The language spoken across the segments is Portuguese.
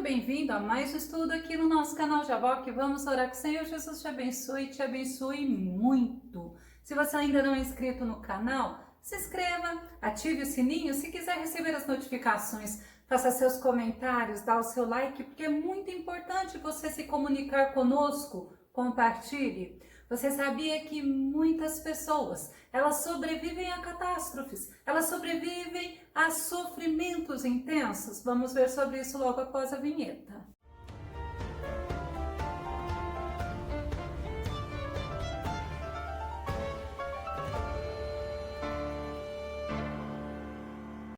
bem-vindo a mais um estudo aqui no nosso canal Jaboc. Vamos orar que o Senhor Jesus te abençoe muito. Se você ainda não é inscrito no canal, se inscreva, ative o sininho. Se quiser receber as notificações, faça seus comentários, dá o seu like, porque é muito importante você se comunicar conosco. Compartilhe. Você sabia que muitas pessoas, elas sobrevivem a catástrofes, elas sobrevivem a sofrimentos intensos? Vamos ver sobre isso logo após a vinheta.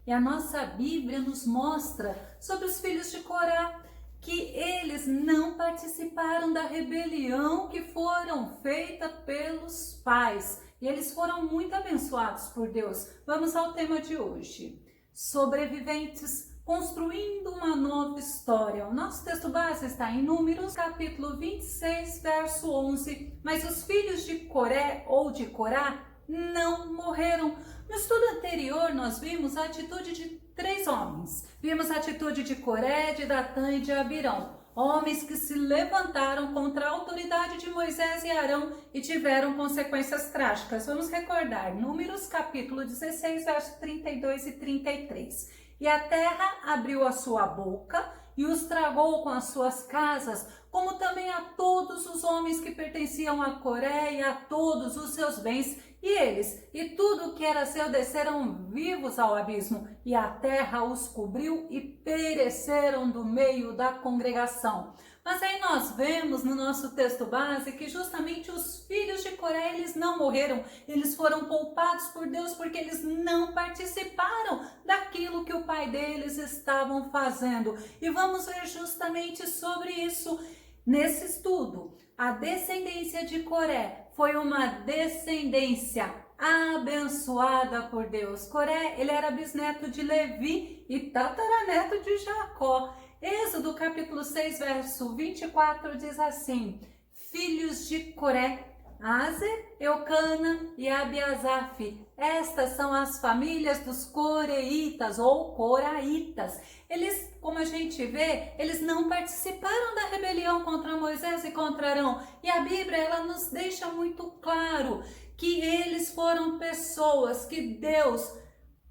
E a nossa Bíblia nos mostra sobre os filhos de Corá, que eles não participaram da rebelião que foram feita pelos pais. E eles foram muito abençoados por Deus. Vamos ao tema de hoje. Sobreviventes construindo uma nova história. O nosso texto base está em Números, capítulo 26, verso 11. Mas os filhos de Coré ou de Corá não morreram. No estudo anterior, nós vimos a atitude de 3 homens. Vimos a atitude de Coré, de Datã e de Abirão. Homens que se levantaram contra a autoridade de Moisés e Arão e tiveram consequências trágicas. Vamos recordar, Números capítulo 16, verso 32 e 33. E a terra abriu a sua boca e os tragou com as suas casas, como também a todos os homens que pertenciam a Coré e a todos os seus bens. E eles e tudo que era seu desceram vivos ao abismo, e a terra os cobriu e pereceram do meio da congregação. Mas aí nós vemos no nosso texto base que justamente os filhos de Coré, eles não morreram, eles foram poupados por Deus porque eles não participaram daquilo que o pai deles estavam fazendo. E vamos ver justamente sobre isso nesse estudo. A descendência de Coré foi uma descendência abençoada por Deus. Coré, ele era bisneto de Levi e tataraneto de Jacó. Êxodo capítulo 6, verso 24 diz assim: filhos de Coré, Aser, Eucana e Abiasaf. Estas são as famílias dos coreitas ou coraitas. Eles, como a gente vê, eles não participaram da rebelião contra Moisés e contra Arão. E a Bíblia, ela nos deixa muito claro que eles foram pessoas que Deus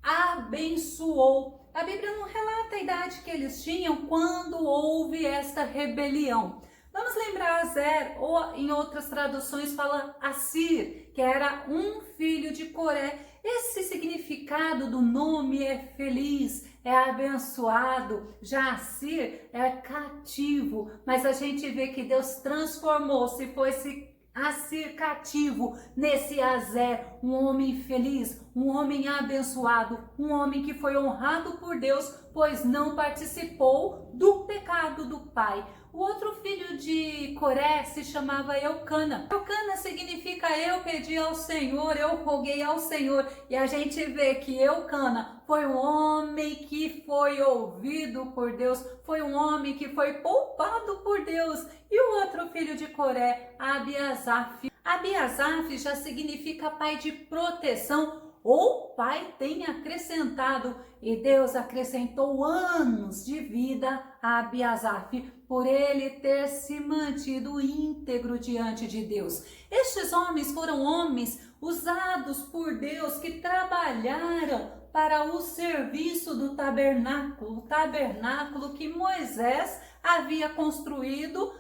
abençoou. A Bíblia não relata a idade que eles tinham quando houve esta rebelião. Vamos lembrar Azer, ou em outras traduções fala Assir, que era um filho de Coré. Esse significado do nome é feliz, é abençoado. Já Assir é cativo, mas a gente vê que Deus transformou, se fosse Assir cativo, nesse Azer, um homem feliz, um homem abençoado, um homem que foi honrado por Deus, pois não participou do pecado do pai. O outro filho de Coré se chamava Eucana. Eucana significa eu pedi ao Senhor, eu roguei ao Senhor. E a gente vê que Eucana foi um homem que foi ouvido por Deus, foi um homem que foi poupado por Deus. E o outro filho de Coré, Abiasaf. Abiasaf já significa pai de proteção, ou pai tem acrescentado, e Deus acrescentou anos de vida a Abiasaf, por ele ter se mantido íntegro diante de Deus. Estes homens foram homens usados por Deus que trabalharam para o serviço do tabernáculo, o tabernáculo que Moisés havia construído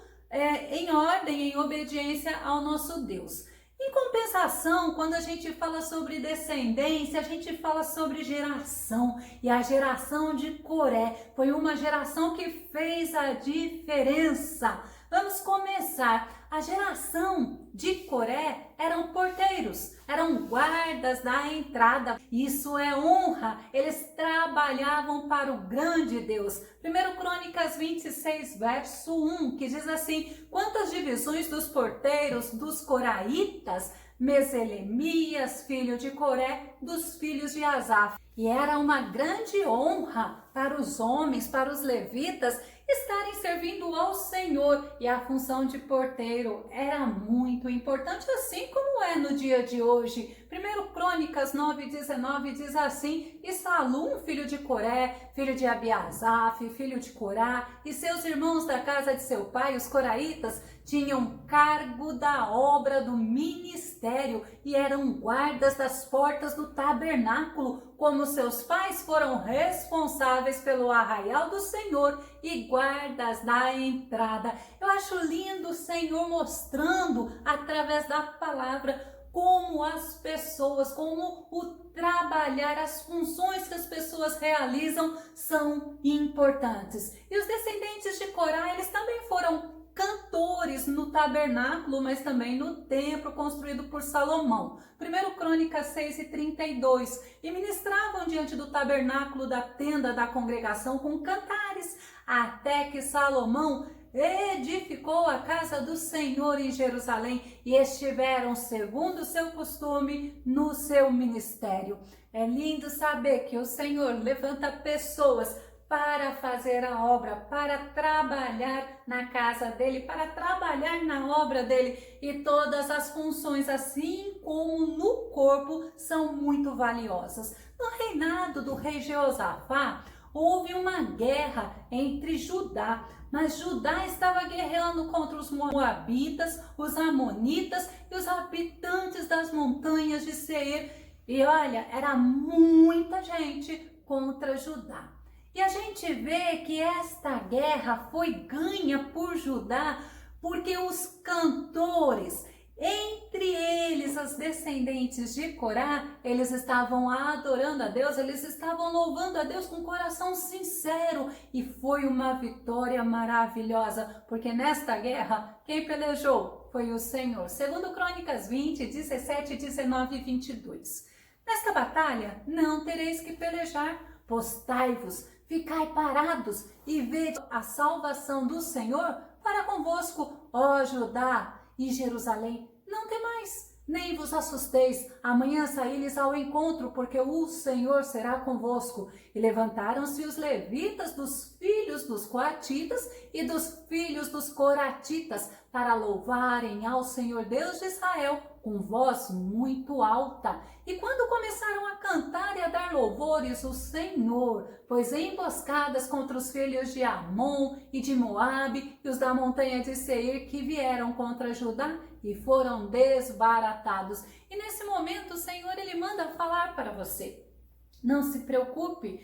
em ordem, em obediência ao nosso Deus. Em compensação, quando a gente fala sobre descendência, a gente fala sobre geração. E a geração de Coré foi uma geração que fez a diferença. Vamos começar. A geração de Coré eram porteiros, eram guardas da entrada. Isso é honra. Eles trabalhavam para o grande Deus. 1 Crônicas 26, verso 1, que diz assim: quantas divisões dos porteiros dos coraitas? Meselemias, filho de Coré, dos filhos de Asaf. E era uma grande honra para os homens, para os levitas, estarem servindo ao Senhor, e a função de porteiro era muito importante, assim como é no dia de hoje. 1 Crônicas 9:19 diz assim: e Salum, filho de Coré, filho de Abiasaf, filho de Corá, e seus irmãos da casa de seu pai, os coraitas, tinham cargo da obra do ministério e eram guardas das portas do tabernáculo, como seus pais foram responsáveis pelo arraial do Senhor e guardas da entrada. Eu acho lindo o Senhor mostrando através da palavra como as pessoas, como o trabalhar, as funções que as pessoas realizam são importantes. E os descendentes de Corá, eles também foram cantores no tabernáculo, mas também no templo construído por Salomão. 1 Crônicas 6:32. E ministravam diante do tabernáculo da tenda da congregação com cantares, até que Salomão edificou a casa do Senhor em Jerusalém e estiveram, segundo o seu costume, no seu ministério. É lindo saber que o Senhor levanta pessoas para fazer a obra, para trabalhar na casa dele, para trabalhar na obra dele, e todas as funções, assim como no corpo, são muito valiosas. No reinado do rei Jeosafá, houve uma guerra entre Judá, mas Judá estava guerreando contra os moabitas, os amonitas e os habitantes das montanhas de Seir. E olha, era muita gente contra Judá. E a gente vê que esta guerra foi ganha por Judá porque os cantores, entre eles os descendentes de Corá, eles estavam adorando a Deus, eles estavam louvando a Deus com coração sincero, e foi uma vitória maravilhosa, porque nesta guerra quem pelejou foi o Senhor. Segundo Crônicas 20:17, 19 e 22. Nesta batalha não tereis que pelejar, postai-vos, ficai parados e vede a salvação do Senhor para convosco, ó Judá e Jerusalém. Não temais, nem vos assusteis, amanhã saí-lhes ao encontro, porque o Senhor será convosco. E levantaram-se os levitas dos filhos dos coatitas e dos filhos dos coratitas para louvarem ao Senhor Deus de Israel com voz muito alta. E quando começaram a cantar e a dar louvores, o Senhor pôs emboscadas contra os filhos de Amon e de Moabe e os da montanha de Seir, que vieram contra Judá e foram desbaratados. E nesse momento o Senhor, ele manda falar para você: não se preocupe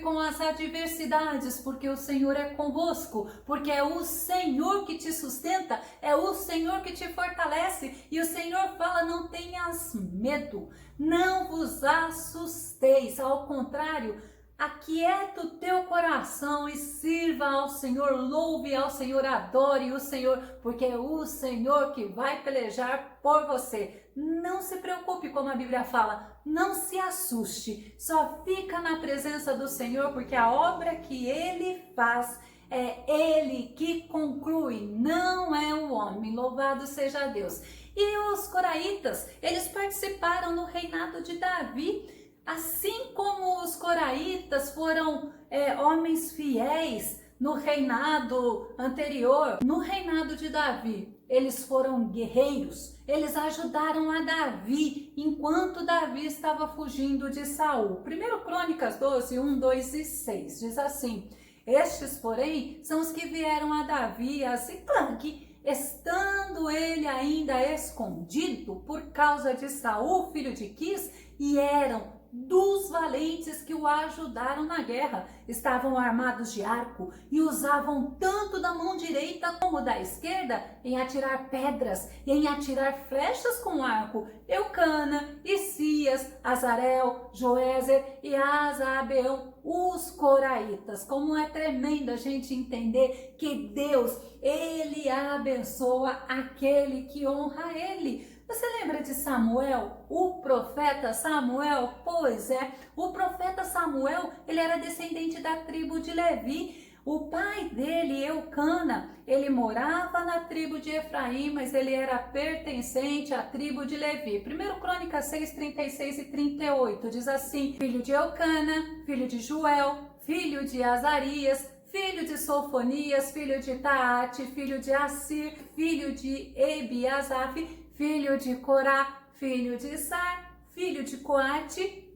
com as adversidades, porque o Senhor é convosco, porque é o Senhor que te sustenta, é o Senhor que te fortalece. E o Senhor fala: não tenhas medo, não vos assusteis, ao contrário, aquieta o teu coração e sirva ao Senhor, louve ao Senhor, adore o Senhor, porque é o Senhor que vai pelejar por você. Não se preocupe, como a Bíblia fala, não se assuste, só fica na presença do Senhor, porque a obra que Ele faz é Ele que conclui, não é o homem. Louvado seja Deus. E os coraitas, eles participaram no reinado de Davi. Assim como os coraitas foram homens fiéis no reinado anterior, no reinado de Davi, eles foram guerreiros, eles ajudaram a Davi enquanto Davi estava fugindo de Saul. 1 Crônicas 12, 1, 2 e 6 diz assim: estes, porém, são os que vieram a Davi a Ziclag, estando ele ainda escondido por causa de Saul, filho de Quis, e eram dos valentes que o ajudaram na guerra. Estavam armados de arco e usavam tanto da mão direita como da esquerda em atirar pedras e em atirar flechas com arco. Eucana, Isias, Azarel, Joézer e Asabeão, os coraitas. Como é tremendo a gente entender que Deus, ele abençoa aquele que honra ele. Você lembra de Samuel, o profeta Samuel? Pois é, o profeta Samuel, ele era descendente da tribo de Levi. O pai dele, Eucana, ele morava na tribo de Efraim, mas ele era pertencente à tribo de Levi. 1 Crônicas 6, 36 e 38 diz assim: filho de Eucana, filho de Joel, filho de Azarias, filho de Sofonias, filho de Taate, filho de Assir, filho de Ebiasaf, filho de Corá, filho de Sar, filho de Coate,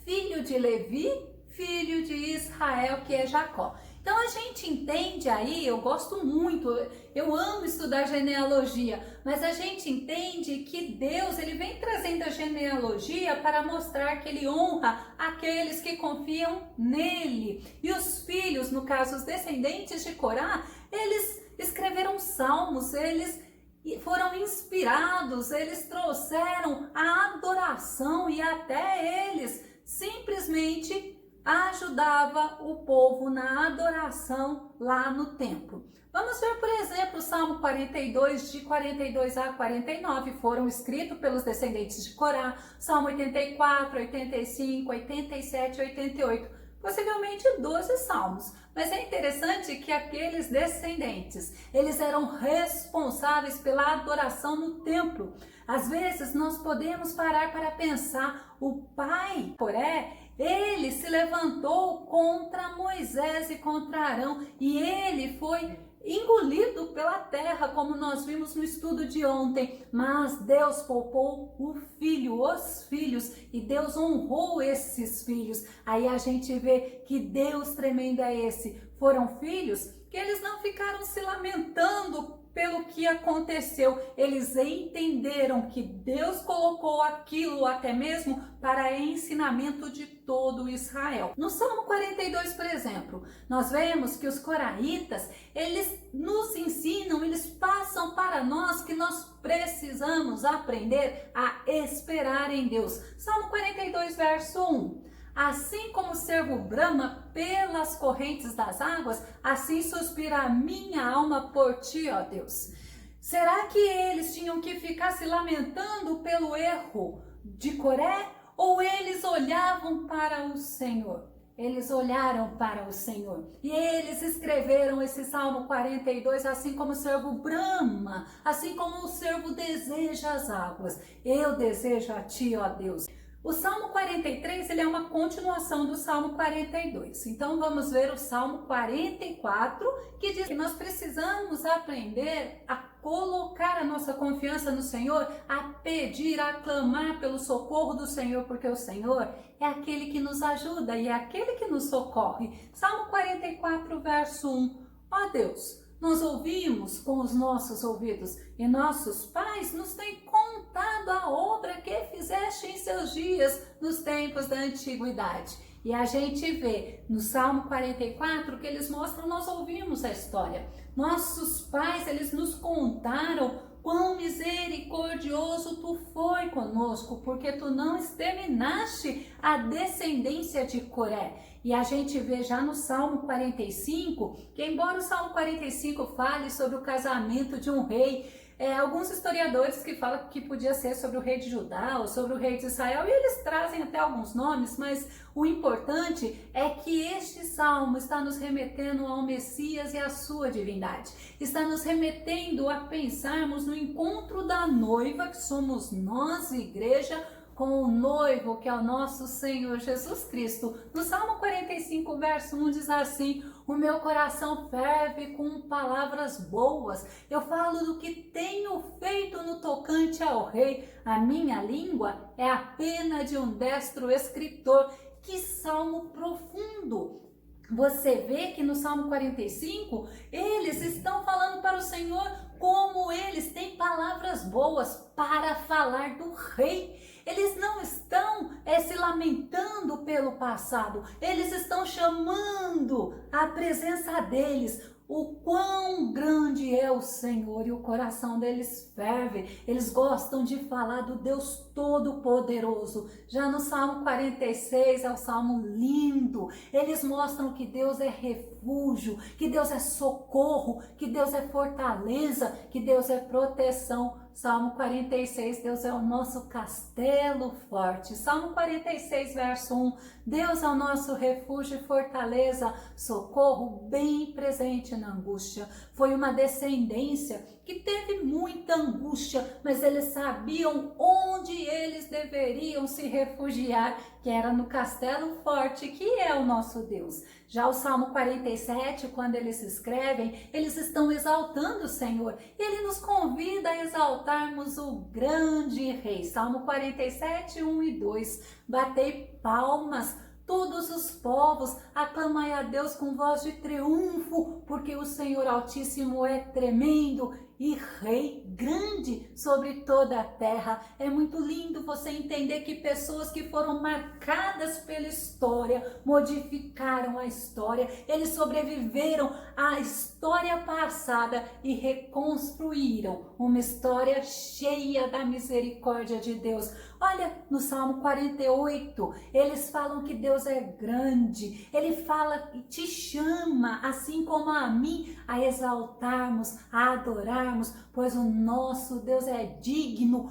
filho de Levi, filho de Israel, que é Jacó. Então a gente entende aí, eu gosto muito, eu amo estudar genealogia, mas a gente entende que Deus, ele vem trazendo a genealogia para mostrar que ele honra aqueles que confiam nele. E os filhos, no caso os descendentes de Corá, eles escreveram salmos, eles foram inspirados, eles trouxeram a adoração e até eles simplesmente ajudava o povo na adoração lá no templo. Vamos ver, por exemplo, o Salmo 42, de 42 a 49, foram escritos pelos descendentes de Corá, Salmo 84, 85, 87, 88, possivelmente 12 salmos. Mas é interessante que aqueles descendentes, eles eram responsáveis pela adoração no templo. Às vezes nós podemos parar para pensar, o pai Coré, ele se levantou contra Moisés e contra Arão e ele foi engolido pela terra, como nós vimos no estudo de ontem. Mas Deus poupou os filhos, e Deus honrou esses filhos. Aí a gente vê que Deus tremendo é esse. Foram filhos que eles não ficaram se lamentando pelo que aconteceu, eles entenderam que Deus colocou aquilo até mesmo para ensinamento de todo Israel. No Salmo 42, por exemplo, nós vemos que os coraitas, eles nos ensinam, eles passam para nós que nós precisamos aprender a esperar em Deus. Salmo 42, verso 1. Assim como o servo brama pelas correntes das águas, assim suspira a minha alma por ti, ó Deus. Será que eles tinham que ficar se lamentando pelo erro de Coré? Ou eles olhavam para o Senhor? Eles olharam para o Senhor e eles escreveram esse Salmo 42, assim como o servo brama, assim como o servo deseja as águas. Eu desejo a ti, ó Deus. O Salmo 43, ele é uma continuação do Salmo 42. Então vamos ver o Salmo 44, que diz que nós precisamos aprender a colocar a nossa confiança no Senhor, a pedir, a clamar pelo socorro do Senhor, porque o Senhor é aquele que nos ajuda e é aquele que nos socorre. Salmo 44, verso 1. Ó Deus, nós ouvimos com os nossos ouvidos e nossos pais nos têm contado a obra que fizeste em seus dias nos tempos da antiguidade. E a gente vê no Salmo 44 que eles mostram, nós ouvimos a história. Nossos pais, eles nos contaram quão misericordioso tu foi conosco, porque tu não exterminaste a descendência de Coré. E a gente vê já no Salmo 45, que embora o Salmo 45 fale sobre o casamento de um rei, alguns historiadores que falam que podia ser sobre o rei de Judá ou sobre o rei de Israel, e eles trazem até alguns nomes, mas o importante é que este salmo está nos remetendo ao Messias e à sua divindade. Está nos remetendo a pensarmos no encontro da noiva, que somos nós, igreja, com o noivo, que é o nosso Senhor Jesus Cristo. No Salmo 45, verso 1 diz assim: o meu coração ferve com palavras boas, eu falo do que tenho feito no tocante ao rei, a minha língua é a pena de um destro escritor. Que salmo profundo! Você vê que no Salmo 45, eles estão falando para o Senhor como eles têm palavras boas para falar do rei. Eles não estão se lamentando pelo passado, eles estão chamando a presença deles. O quão grande é o Senhor, e o coração deles ferve. Eles gostam de falar do Deus Todo-Poderoso. Já no Salmo 46 é um salmo lindo. Eles mostram que Deus é refúgio, que Deus é socorro, que Deus é fortaleza, que Deus é proteção. Salmo 46, Deus é o nosso castelo forte. Salmo 46, verso 1, Deus é o nosso refúgio e fortaleza, socorro bem presente na angústia. Foi uma descendência que teve muita angústia, mas eles sabiam onde eles deveriam se refugiar, que era no castelo forte, que é o nosso Deus. Já o Salmo 47, quando eles escrevem, eles estão exaltando o Senhor. Ele nos convida a exaltarmos o grande Rei. Salmo 47, 1 e 2. Batei palmas, todos os povos, aclamai a Deus com voz de triunfo, porque o Senhor Altíssimo é tremendo e Rei grande sobre toda a terra. É muito lindo você entender que pessoas que foram marcadas pela história, modificaram a história, eles sobreviveram à história passada e reconstruíram uma história cheia da misericórdia de Deus. Olha, no Salmo 48, eles falam que Deus é grande, ele fala e te chama, assim como a mim, a exaltarmos, a adorarmos, pois o nosso Deus é digno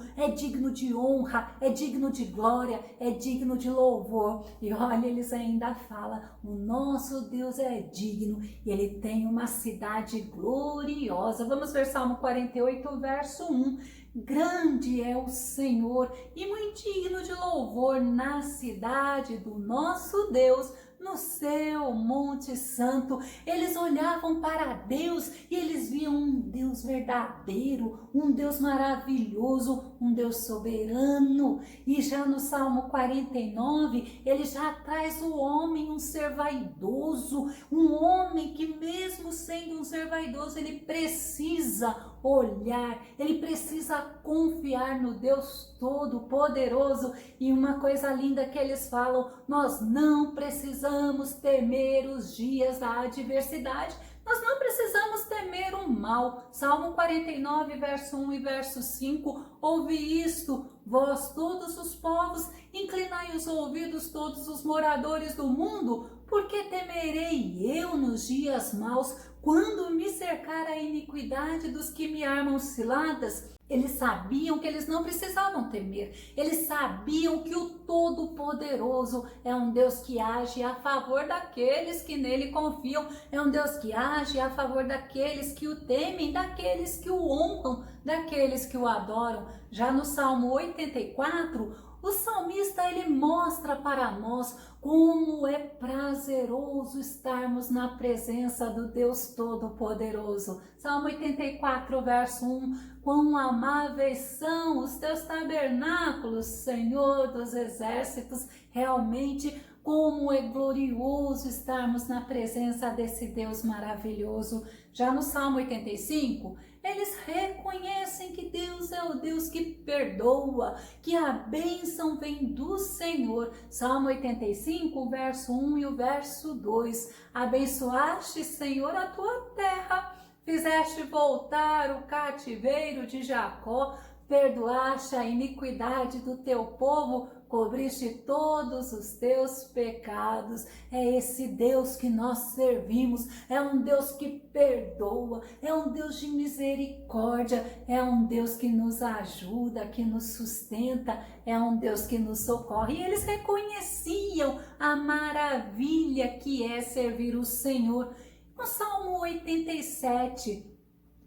de honra, é digno de glória, é digno de louvor. E olha, eles ainda falam, o nosso Deus é digno e ele tem uma cidade gloriosa. Vamos ver Salmo 48, verso 1. Grande é o Senhor e muito digno de louvor na cidade do nosso Deus, no seu Monte Santo. Eles olhavam para Deus e eles viam um Deus verdadeiro, um Deus maravilhoso, um Deus soberano. E já no Salmo 49, ele já traz o homem um ser vaidoso, um homem que mesmo sendo um ser vaidoso, ele precisa olhar, ele precisa confiar no Deus Todo-Poderoso. E uma coisa linda que eles falam, nós não precisamos temer os dias da adversidade, nós não precisamos temer o mal. Salmo 49, verso 1 e verso 5, ouvi isto, vós todos os povos, inclinai os ouvidos todos os moradores do mundo, porque temerei eu nos dias maus, quando me cercar a iniquidade dos que me armam ciladas. Eles sabiam que eles não precisavam temer, eles sabiam que o Todo-Poderoso é um Deus que age a favor daqueles que nele confiam, é um Deus que age a favor daqueles que o temem, daqueles que o honram, daqueles que o adoram. Já no Salmo 84, o salmista ele mostra para nós como é prazeroso estarmos na presença do Deus Todo-Poderoso. Salmo 84, verso 1. Quão amáveis são os teus tabernáculos, Senhor dos exércitos. Realmente, como é glorioso estarmos na presença desse Deus maravilhoso. Já no Salmo 85, eles reconhecem que Deus é o Deus que perdoa, que a bênção vem do Senhor. Salmo 85, o verso 1 e o verso 2. Abençoaste, Senhor, a tua terra, fizeste voltar o cativeiro de Jacó, perdoaste a iniquidade do teu povo, cobriste todos os teus pecados. É esse Deus que nós servimos, é um Deus que perdoa, é um Deus de misericórdia, é um Deus que nos ajuda, que nos sustenta, é um Deus que nos socorre. E eles reconheciam a maravilha que é servir o Senhor. No Salmo 87,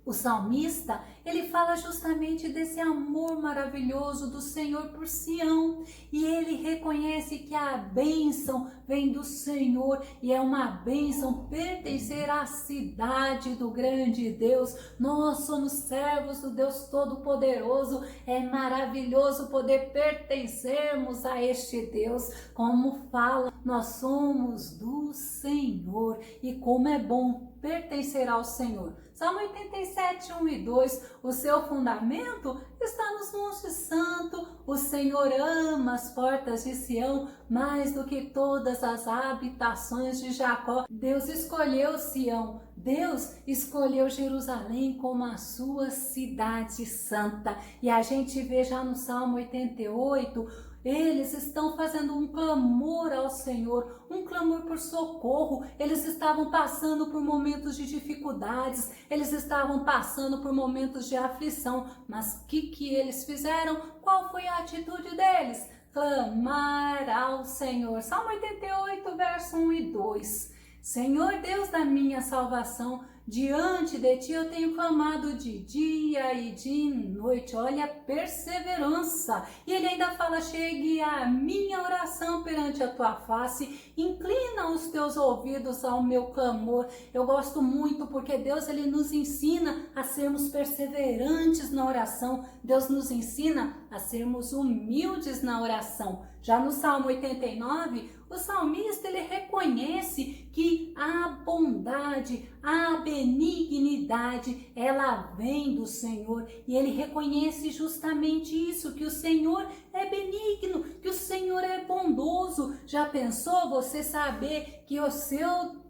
o salmista, ele fala justamente desse amor maravilhoso do Senhor por Sião, e ele reconhece que a bênção vem do Senhor, e é uma bênção pertencer à cidade do grande Deus. Nós somos servos do Deus Todo-Poderoso, é maravilhoso poder pertencermos a este Deus. Como fala, nós somos do Senhor, e como é bom pertencer ao Senhor. Salmo 87, 1 e 2, o seu fundamento está nos montes santos, o Senhor ama as portas de Sião mais do que todas as habitações de Jacó. Deus escolheu Sião, Deus escolheu Jerusalém como a sua cidade santa. E a gente vê já no Salmo 88, eles estão fazendo um clamor ao Senhor, um clamor por socorro. Eles estavam passando por momentos de dificuldades, eles estavam passando por momentos de aflição. Mas o que eles fizeram? Qual foi a atitude deles? Clamar ao Senhor. Salmo 88, verso 1 e 2. Senhor Deus da minha salvação, diante de ti eu tenho clamado de dia e de noite. Olha a perseverança. E ele ainda fala: chegue a minha oração perante a tua face, inclina os teus ouvidos ao meu clamor. Eu gosto muito porque Deus, ele nos ensina a sermos perseverantes na oração. Deus nos ensina a sermos humildes na oração. Já no Salmo 89, o salmista, ele reconhece que a bondade, a benignidade, ela vem do Senhor. E ele reconhece justamente isso, que o Senhor é benigno, que o Senhor é bondoso. Já pensou você saber que o seu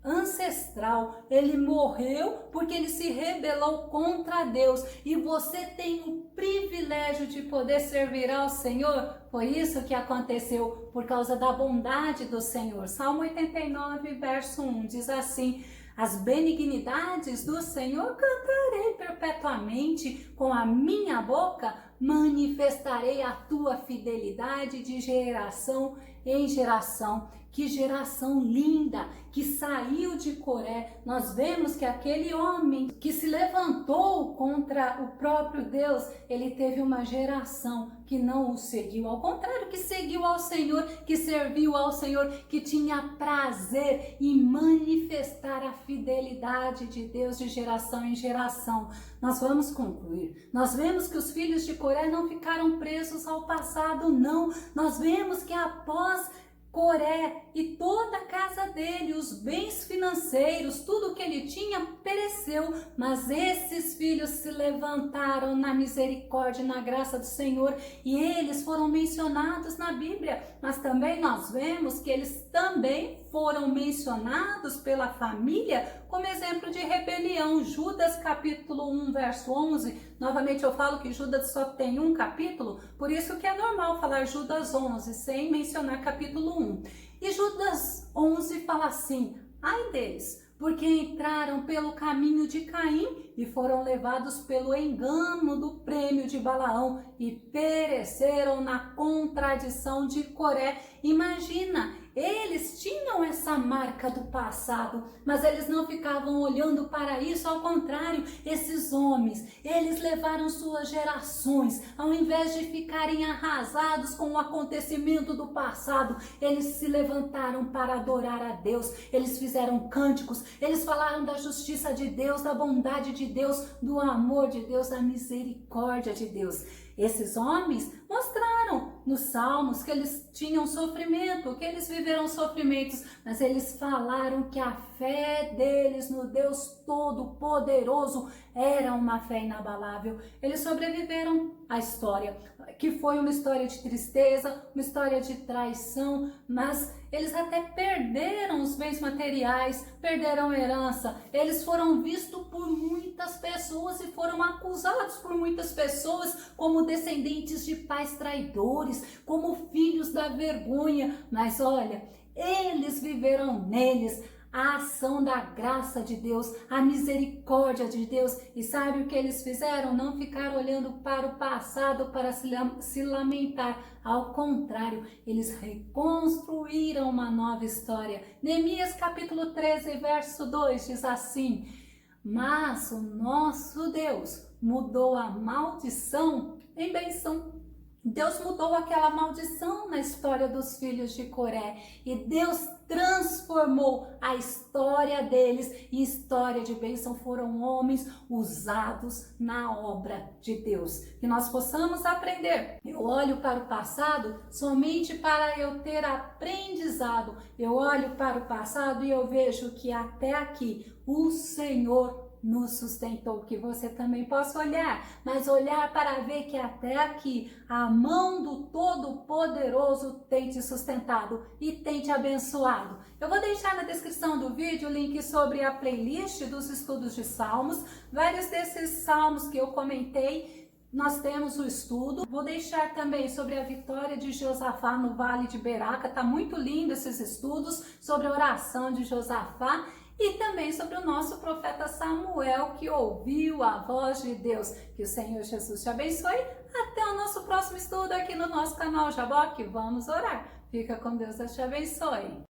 ancestral, ele morreu porque ele se rebelou contra Deus, e você tem o privilégio de poder servir ao Senhor? Foi isso que aconteceu por causa da bondade do Senhor. Salmo 89, verso 1 diz assim: as benignidades do Senhor cantarei perpetuamente, com a minha boca manifestarei a tua fidelidade de geração em geração. Que geração linda que saiu de Coré. Nós vemos que aquele homem que se levantou contra o próprio Deus, ele teve uma geração que não o seguiu, ao contrário, que seguiu ao Senhor, que serviu ao Senhor, que tinha prazer em manifestar a fidelidade de Deus de geração em geração. Nós vamos concluir. Nós vemos que os filhos de Coré não ficaram presos ao passado, não. Nós vemos que após Coré e toda a casa dele, os bens financeiros, tudo que ele tinha pereceu, mas esses filhos se levantaram na misericórdia e na graça do Senhor, e eles foram mencionados na Bíblia, mas também nós vemos que eles também foram mencionados pela família como exemplo de rebelião. Judas capítulo 1, verso 11, novamente eu falo que Judas só tem um capítulo, por isso que é normal falar Judas 11, sem mencionar capítulo 1. E Judas 11 fala assim: ai deles, porque entraram pelo caminho de Caim e foram levados pelo engano do prêmio de Balaão e pereceram na contradição de Coré. Imagina, eles tinham essa marca do passado, mas eles não ficavam olhando para isso. Ao contrário, esses homens, eles levaram suas gerações, ao invés de ficarem arrasados com o acontecimento do passado, eles se levantaram para adorar a Deus. Eles fizeram cânticos, eles falaram da justiça de Deus, da bondade de Deus, do amor de Deus, da misericórdia de Deus. Esses homens mostraram nos Salmos que eles tinham sofrimento, que eles viveram sofrimentos, mas eles falaram que a fé deles no Deus Todo-Poderoso era uma fé inabalável. Eles sobreviveram à história, que foi uma história de tristeza, uma história de traição, mas eles até perderam os bens materiais, perderam a herança. Eles foram vistos por muitas pessoas e foram acusados por muitas pessoas como descendentes de pais traidores, como filhos da vergonha. Mas olha, eles viveram neles a ação da graça de Deus, a misericórdia de Deus. E sabe o que eles fizeram? Não ficaram olhando para o passado para se lamentar. Ao contrário, eles reconstruíram uma nova história. Neemias capítulo 13, verso 2 diz assim: mas o nosso Deus mudou a maldição em bênção. Deus mudou aquela maldição na história dos filhos de Coré, e Deus transformou a história deles em história de bênção. Foram homens usados na obra de Deus. Que nós possamos aprender. Eu olho para o passado somente para eu ter aprendizado. Eu olho para o passado e eu vejo que até aqui o Senhor nos sustentou. Que você também possa olhar, mas olhar para ver que até aqui a mão do Todo-Poderoso tem te sustentado e tem te abençoado. Eu vou deixar na descrição do vídeo o link sobre a playlist dos estudos de Salmos. Vários desses salmos que eu comentei, nós temos o estudo. Vou deixar também sobre a vitória de Josafá no Vale de Beraca. Tá muito lindo esses estudos sobre a oração de Josafá. E também sobre o nosso profeta Samuel, que ouviu a voz de Deus. Que o Senhor Jesus te abençoe. Até o nosso próximo estudo aqui no nosso canal Jaboque. Vamos orar. Fica com Deus, Deus te abençoe.